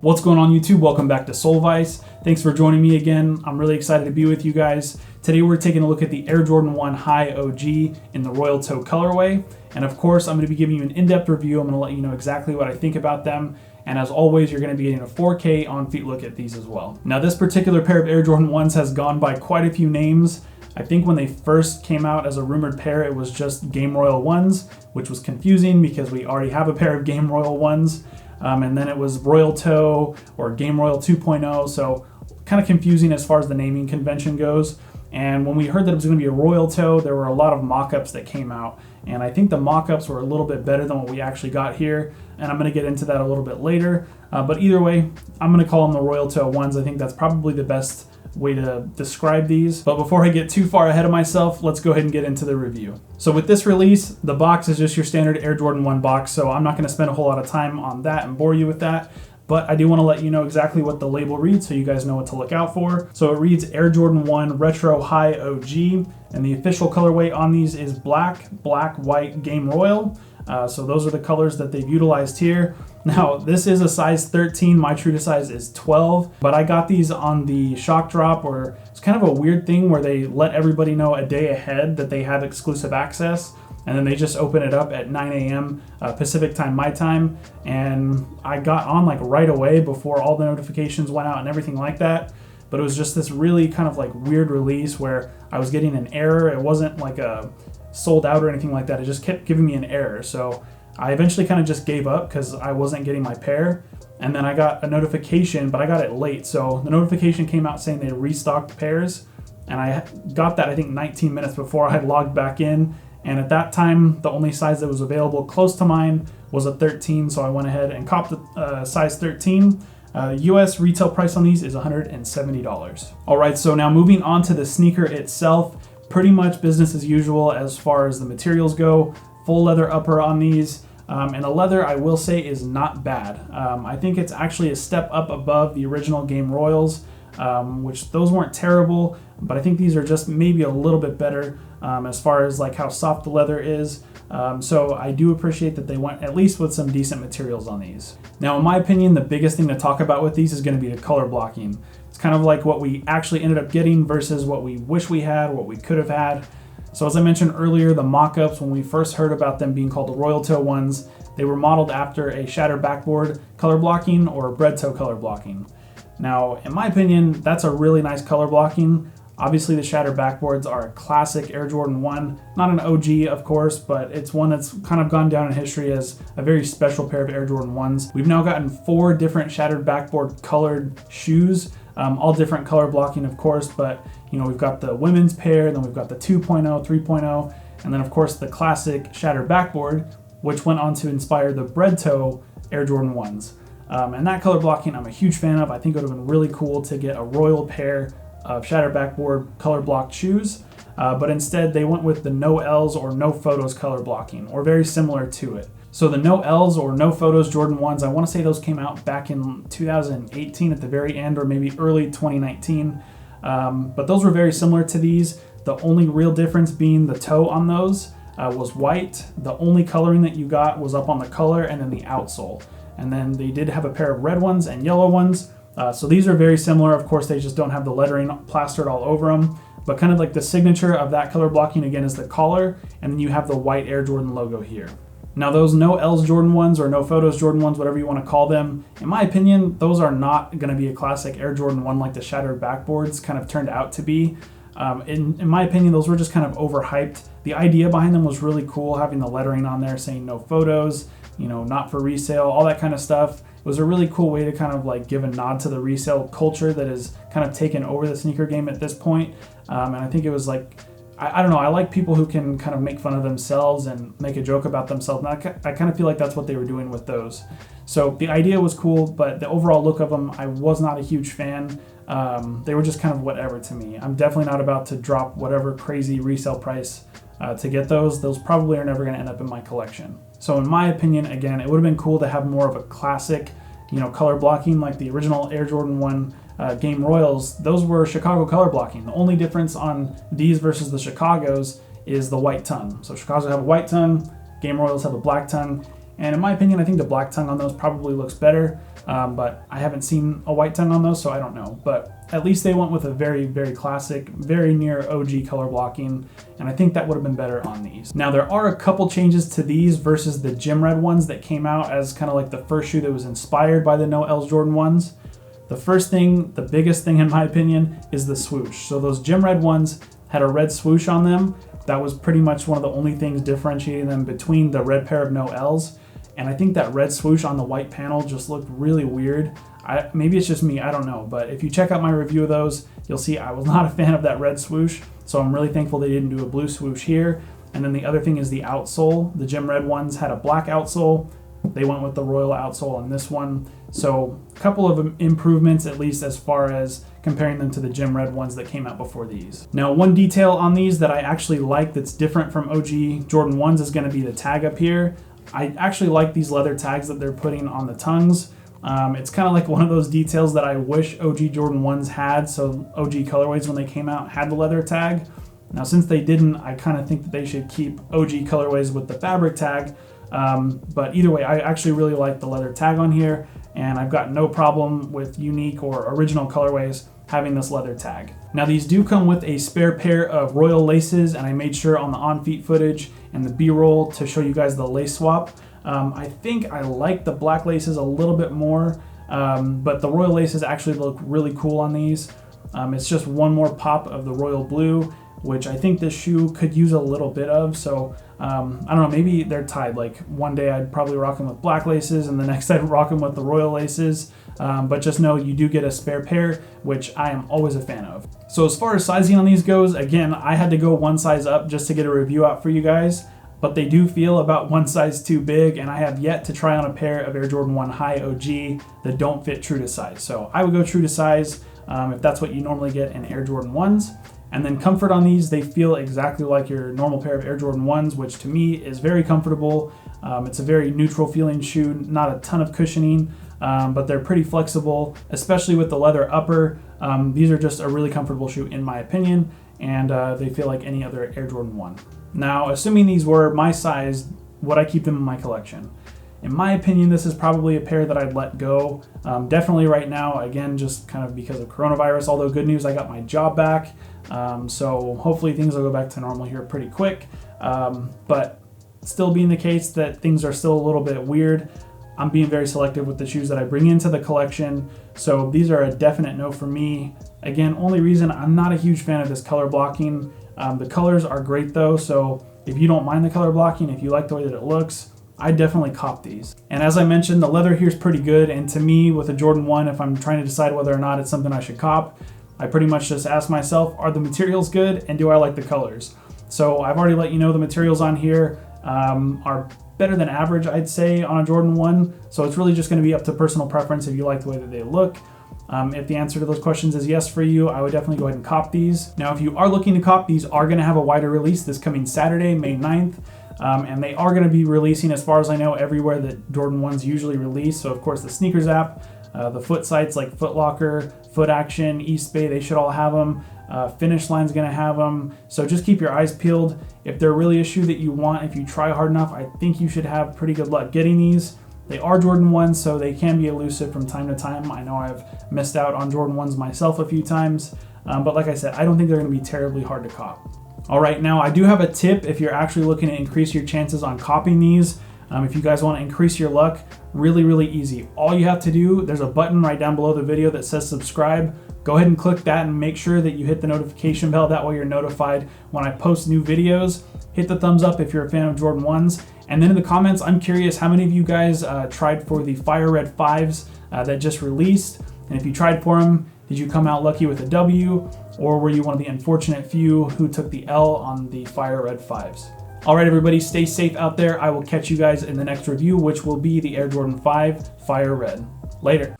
What's going on YouTube? Welcome back to Soul Vice. Thanks for joining me again. I'm really excited to be with you guys. Today we're taking a look at the Air Jordan 1 High OG in the Royal Toe colorway. And of course, I'm going to be giving you an in-depth review. I'm going to let you know exactly what I think about them. And as always, you're going to be getting a 4K on-feet look at these as well. Now this particular pair of Air Jordan 1s has gone by quite a few names. I think when they first came out as a rumored pair, it was just Game Royal 1s, which was confusing because we already have a pair of Game Royal 1s. And then it was Royal Toe or Game Royal 2.0, so kind of confusing as far as the naming convention goes. And when we heard that it was going to be a Royal Toe, there were a lot of mock-ups that came out. And I think the mock-ups were a little bit better than what we actually got here. And I'm going to get into that a little bit later. But either way, I'm going to call them the Royal Toe 1s. I think that's probably the best way to describe these. But before I get too far ahead of myself, let's go ahead and get into the review. So with this release, the box is just your standard Air Jordan 1 box, so I'm not going to spend a whole lot of time on that and bore you with that. But I do want to let you know exactly what the label reads so you guys know what to look out for. So it reads Air Jordan 1 Retro High OG, and the official colorway on these is black, white, Game Royal. So those are the colors that they've utilized here. Now, this is a size 13. My true to size is 12, but I got these on the shock drop, where it's kind of a weird thing where they let everybody know a day ahead that they have exclusive access, and then they just open it up at 9 a.m. Pacific time, my time, and I got on like right away before all the notifications went out and everything like that. But it was just this really kind of like weird release where I was getting an error. It wasn't like a sold out or anything like that. It just kept giving me an error. So I eventually kind of just gave up because I wasn't getting my pair. And then I got a notification, but I got it late. So the notification came out saying they restocked pairs, and I got that I think 19 minutes before I had logged back in. And at that time, the only size that was available close to mine was a 13. So I went ahead and copped the size 13. US retail price on these is $170. All right, so now moving on to the sneaker itself, pretty much business as usual as far as the materials go. Full leather upper on these, and the leather, I will say, is not bad. I think it's actually a step up above the original Game Royals, which those weren't terrible, but I think these are just maybe a little bit better as far as like how soft the leather is. So I do appreciate that they went at least with some decent materials on these. Now, in my opinion, the biggest thing to talk about with these is going to be the color blocking. It's kind of like what we actually ended up getting versus what we wish we had, what we could have had. So as I mentioned earlier, the mock-ups, when we first heard about them being called the Royal Toe 1s, they were modeled after a shattered backboard color blocking or bread toe color blocking. Now, in my opinion, that's a really nice color blocking. Obviously, the shattered backboards are a classic Air Jordan 1, not an OG, of course, but it's one that's kind of gone down in history as a very special pair of Air Jordan 1s. We've now gotten 4 different shattered backboard colored shoes, all different color blocking, of course, but you know, we've got the women's pair, then we've got the 2.0, 3.0, and then of course the classic shattered backboard, which went on to inspire the bread toe Air Jordan 1s. And that color blocking I'm a huge fan of. I think it would have been really cool to get a royal pair of shattered backboard color blocked shoes, but instead they went with the no L's or no photos color blocking, or very similar to it. So the no L's or no photos Jordan 1s, I want to say those came out back in 2018 at the very end, or maybe early 2019. But those were very similar to these. The only real difference being the toe on those was white. The only coloring that you got was up on the color and then the outsole. And then they did have a pair of red ones and yellow ones. So these are very similar. Of course, they just don't have the lettering plastered all over them. But kind of like the signature of that color blocking again is the collar, and then you have the white Air Jordan logo here. Now those no L's Jordan 1s or no photos Jordan 1s, whatever you want to call them, in my opinion, those are not going to be a classic Air Jordan 1 like the shattered backboards kind of turned out to be. In my opinion, those were just kind of overhyped. The idea behind them was really cool, having the lettering on there saying no photos, you know, not for resale, all that kind of stuff. It was a really cool way to kind of like give a nod to the resale culture that has kind of taken over the sneaker game at this point. And I think it was like, I don't know, I like people who can kind of make fun of themselves and make a joke about themselves. And I kind of feel like that's what they were doing with those. So the idea was cool, but the overall look of them, I was not a huge fan. They were just kind of whatever to me. I'm definitely not about to drop whatever crazy resale price to get those. Those probably are never going to end up in my collection. So in my opinion, again, it would have been cool to have more of a classic, you know, color blocking like the original Air Jordan 1 Game Royals. Those were Chicago color blocking. The only difference on these versus the Chicagos is the white tongue. So Chicagos have a white tongue, Game Royals have a black tongue, And in my opinion, I think the black tongue on those probably looks better, but I haven't seen a white tongue on those, so I don't know. But at least they went with a very, very classic, very near OG color blocking, and I think that would have been better on these. Now, there are a couple changes to these versus the Gym Red ones that came out as kind of like the first shoe that was inspired by the No L's Jordan 1s. The first thing, the biggest thing in my opinion, is the swoosh. So those Gym Red ones had a red swoosh on them. That was pretty much one of the only things differentiating them between the red pair of No L's. And I think that red swoosh on the white panel just looked really weird. Maybe it's just me, I don't know. But if you check out my review of those, you'll see I was not a fan of that red swoosh. So I'm really thankful they didn't do a blue swoosh here. And then the other thing is the outsole. The Gym Red ones had a black outsole. They went with the royal outsole on this one. So a couple of improvements, at least as far as comparing them to the Gym Red ones that came out before these. Now, one detail on these that I actually like that's different from OG Jordan 1s is going to be the tag up here. I actually like these leather tags that they're putting on the tongues. It's kind of like one of those details that I wish OG Jordan 1s had. So OG colorways when they came out had the leather tag. Now, since they didn't, I kind of think that they should keep OG colorways with the fabric tag. But either way, I actually really like the leather tag on here, and I've got no problem with unique or original colorways having this leather tag. Now, these do come with a spare pair of royal laces, and I made sure on the on-feet footage and the B-roll to show you guys the lace swap. I think I like the black laces a little bit more, but the royal laces actually look really cool on these. It's just one more pop of the royal blue, which I think this shoe could use a little bit of. So I don't know, maybe they're tied. Like one day I'd probably rock them with black laces and the next I'd rock them with the royal laces. But just know you do get a spare pair, which I am always a fan of. So as far as sizing on these goes, again, I had to go one size up just to get a review out for you guys, but they do feel about one size too big, and I have yet to try on a pair of Air Jordan 1 High OG that don't fit true to size. So I would go true to size if that's what you normally get in Air Jordan 1s. And then comfort on these, they feel exactly like your normal pair of Air Jordan 1s, which to me is very comfortable. It's a very neutral feeling shoe, not a ton of cushioning, but they're pretty flexible, especially with the leather upper. These are just a really comfortable shoe in my opinion, and they feel like any other Air Jordan 1. Now, assuming these were my size, would I keep them in my collection? In my opinion, this is probably a pair that I'd let go. Definitely right now, again, just kind of because of coronavirus, although good news, I got my job back. So hopefully things will go back to normal here pretty quick. But still being the case that things are still a little bit weird, I'm being very selective with the shoes that I bring into the collection. So these are a definite no for me. Again, only reason I'm not a huge fan of this color blocking. The colors are great though, so if you don't mind the color blocking, if you like the way that it looks, I definitely cop these. And as I mentioned, the leather here is pretty good, and to me, with a Jordan 1, if I'm trying to decide whether or not it's something I should cop, I pretty much just ask myself, are the materials good, and do I like the colors? So I've already let you know the materials on here are better than average, I'd say, on a Jordan 1, so it's really just going to be up to personal preference if you like the way that they look. If the answer to those questions is yes for you, I would definitely go ahead and cop these. Now, if you are looking to cop, these are going to have a wider release this coming Saturday, May 9th. And they are going to be releasing, as far as I know, everywhere that Jordan 1s usually release. So of course the sneakers app, the foot sites like Foot Locker, Foot Action, Eastbay, they should all have them. Finish Line's going to have them. So just keep your eyes peeled. If they're really a shoe that you want, if you try hard enough, I think you should have pretty good luck getting these. They are Jordan 1s, so they can be elusive from time to time. I know I've missed out on Jordan 1s myself a few times. But like I said, I don't think they're going to be terribly hard to cop. All right, now I do have a tip if you're actually looking to increase your chances on copying these. If you guys want to increase your luck, really easy. All you have to do, there's a button right down below the video that says subscribe. Go ahead and click that and make sure that you hit the notification bell. That way you're notified when I post new videos. Hit the thumbs up if you're a fan of Jordan 1s. And then in the comments, I'm curious how many of you guys tried for the Fire Red 5s that just released. And if you tried for them, did you come out lucky with a W, or were you one of the unfortunate few who took the L on the Fire Red 5s? All right, everybody, stay safe out there. I will catch you guys in the next review, which will be the Air Jordan 5 Fire Red. Later.